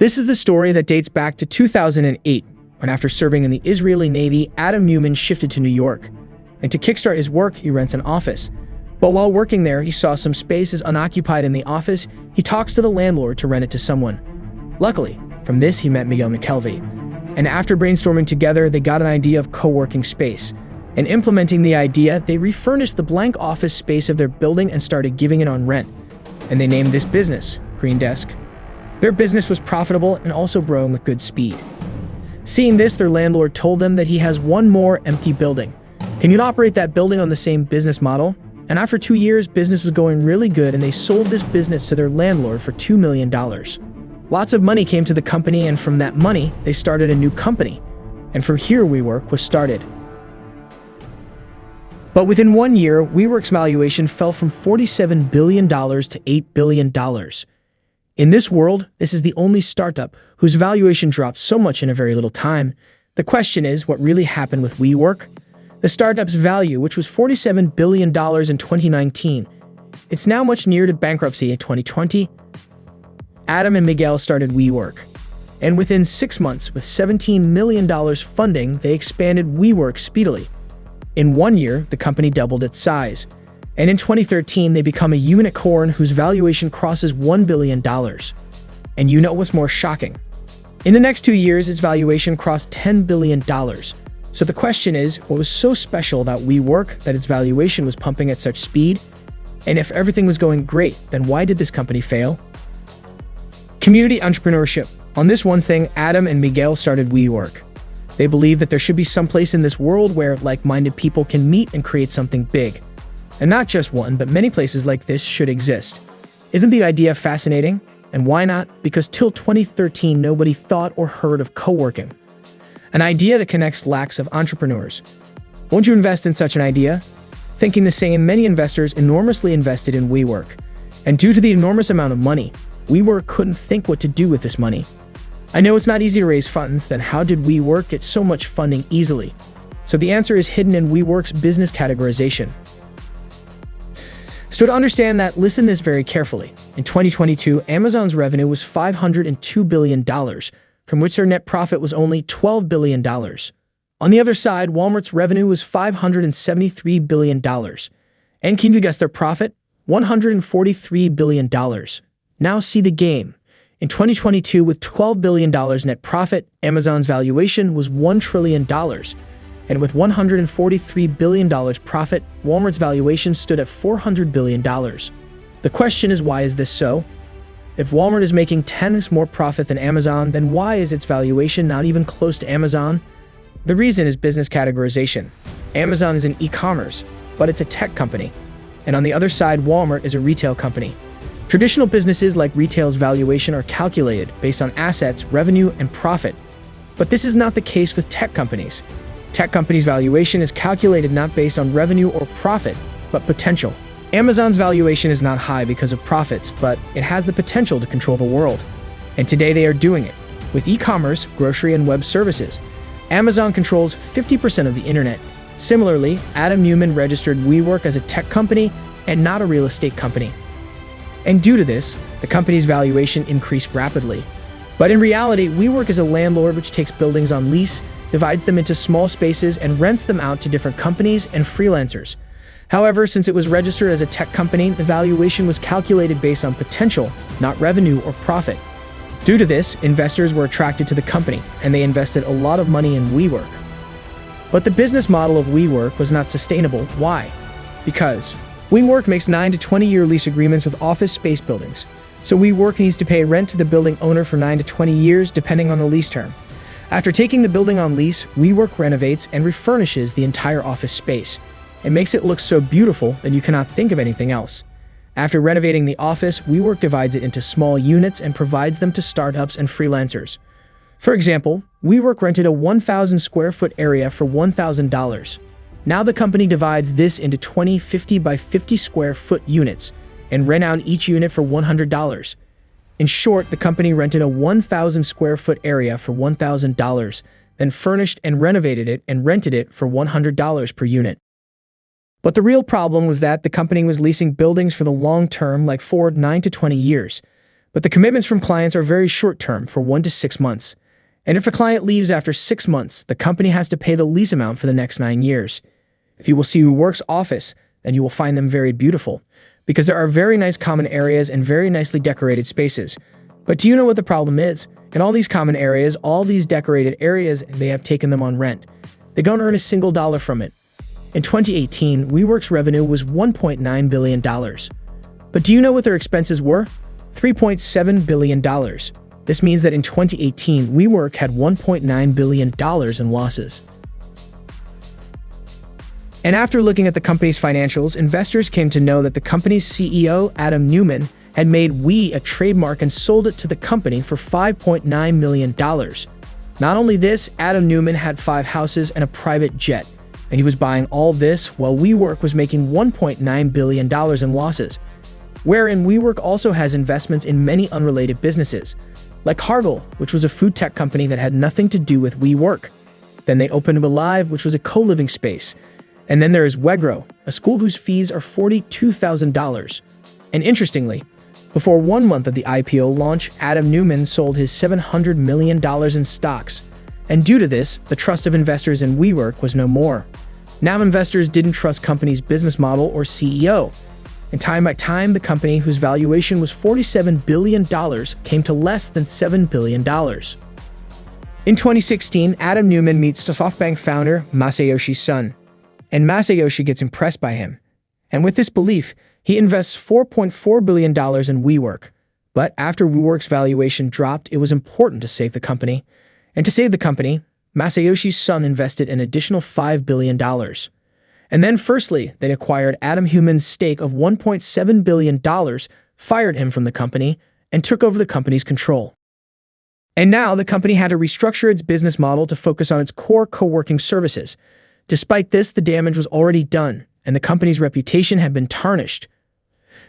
This is the story that dates back to 2008, when after serving in the Israeli Navy, Adam Newman shifted to New York. And to kickstart his work, he rents an office. But while working there, he saw some space is unoccupied in the office. He talks to the landlord to rent it to someone. Luckily, from this he met Miguel McKelvey. And after brainstorming together, they got an idea of co-working space. And implementing the idea, they refurnished the blank office space of their building and started giving it on rent. And they named this business Green Desk. Their business was profitable and also growing with good speed. Seeing this, their landlord told them that he has one more empty building. Can you operate that building on the same business model? And after 2 years, business was going really good and they sold this business to their landlord for $2 million. Lots of money came to the company, and from that money, they started a new company. And from here, WeWork was started. But within 1 year, WeWork's valuation fell from $47 billion to $8 billion. In this world, this is the only startup whose valuation dropped so much in a very little time. The question is, what really happened with WeWork? The startup's value, which was $47 billion in 2019, it's now much near to bankruptcy in 2020. Adam and Miguel started WeWork, and within 6 months, with $17 million funding, they expanded WeWork speedily. In 1 year, the company doubled its size, and in 2013, they become a unicorn whose valuation crosses $1 billion. And you know what's more shocking? In the next 2 years, its valuation crossed $10 billion. So the question is, what was so special about WeWork that its valuation was pumping at such speed? And if everything was going great, then why did this company fail? Community entrepreneurship. On this one thing, Adam and Miguel started WeWork. They believe that there should be some place in this world where like-minded people can meet and create something big. And not just one, but many places like this should exist. Isn't the idea fascinating? And why not? Because till 2013, nobody thought or heard of co-working. An idea that connects lakhs of entrepreneurs. Won't you invest in such an idea? Thinking the same, many investors enormously invested in WeWork. And due to the enormous amount of money, WeWork couldn't think what to do with this money. I know it's not easy to raise funds, then how did WeWork get so much funding easily? So the answer is hidden in WeWork's business categorization. So to understand that, listen this very carefully. In 2022, Amazon's revenue was $502 billion, from which their net profit was only $12 billion. On the other side, Walmart's revenue was $573 billion. And can you guess their profit? $143 billion. Now see the game. In 2022, with $12 billion net profit, Amazon's valuation was $1 trillion. And with $143 billion profit, Walmart's valuation stood at $400 billion. The question is, why is this so? If Walmart is making 10x more profit than Amazon, then why is its valuation not even close to Amazon? The reason is business categorization. Amazon is an e-commerce, but it's a tech company. And on the other side, Walmart is a retail company. Traditional businesses like retail's valuation are calculated based on assets, revenue, and profit. But this is not the case with tech companies. Tech companies' valuation is calculated not based on revenue or profit, but potential. Amazon's valuation is not high because of profits, but it has the potential to control the world. And today they are doing it. With e-commerce, grocery, and web services, Amazon controls 50% of the internet. Similarly, Adam Newman registered WeWork as a tech company and not a real estate company. And due to this, the company's valuation increased rapidly. But in reality, WeWork is a landlord which takes buildings on lease, divides them into small spaces, and rents them out to different companies and freelancers. However, since it was registered as a tech company, the valuation was calculated based on potential, not revenue or profit. Due to this, investors were attracted to the company, and they invested a lot of money in WeWork. But the business model of WeWork was not sustainable. Why? Because WeWork makes 9 to 20-year lease agreements with office space buildings. So WeWork needs to pay rent to the building owner for 9 to 20 years, depending on the lease term. After taking the building on lease, WeWork renovates and refurnishes the entire office space. It makes it look so beautiful that you cannot think of anything else. After renovating the office, WeWork divides it into small units and provides them to startups and freelancers. For example, WeWork rented a 1,000 square foot area for $1,000. Now the company divides this into 20 50 by 50 square foot units and rent out each unit for $100. In short, the company rented a 1,000 square foot area for $1,000, then furnished and renovated it and rented it for $100 per unit. But the real problem was that the company was leasing buildings for the long term, like for 9 to 20 years. But the commitments from clients are very short-term, for 1 to 6 months. And if a client leaves after 6 months, the company has to pay the lease amount for the next 9 years. If you will see WeWork's office, then you will find them very beautiful, because there are very nice common areas and very nicely decorated spaces. But do you know what the problem is? In all these common areas, all these decorated areas, they have taken them on rent. They don't earn a single dollar from it. In 2018, WeWork's revenue was $1.9 billion. But do you know what their expenses were? $3.7 billion. This means that in 2018, WeWork had $1.9 billion in losses. And after looking at the company's financials, investors came to know that the company's CEO, Adam Neumann, had made We a trademark and sold it to the company for $5.9 million. Not only this, Adam Neumann had 5 houses and a private jet, and he was buying all this while WeWork was making $1.9 billion in losses, wherein WeWork also has investments in many unrelated businesses, like Hargel, which was a food tech company that had nothing to do with WeWork. Then they opened Alive, which was a co-living space. And then there is Wegro, a school whose fees are $42,000. And interestingly, before 1 month of the IPO launch, Adam Neumann sold his $700 million in stocks. And due to this, the trust of investors in WeWork was no more. Now investors didn't trust company's business model or CEO. And time by time, the company, whose valuation was $47 billion, came to less than $7 billion. In 2016, Adam Neumann meets SoftBank founder Masayoshi Son, and Masayoshi gets impressed by him. And with this belief, he invests $4.4 billion in WeWork. But after WeWork's valuation dropped, it was important to save the company. And to save the company, Masayoshi's son invested an additional $5 billion. And then firstly, they acquired Adam Neumann's stake of $1.7 billion, fired him from the company, and took over the company's control. And now the company had to restructure its business model to focus on its core co-working services. Despite this, the damage was already done, and the company's reputation had been tarnished.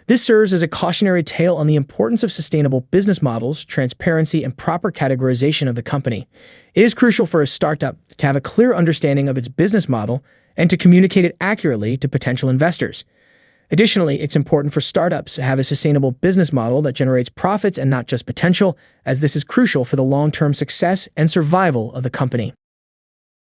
This serves as a cautionary tale on the importance of sustainable business models, transparency, and proper categorization of the company. It is crucial for a startup to have a clear understanding of its business model and to communicate it accurately to potential investors. Additionally, it's important for startups to have a sustainable business model that generates profits and not just potential, as this is crucial for the long-term success and survival of the company.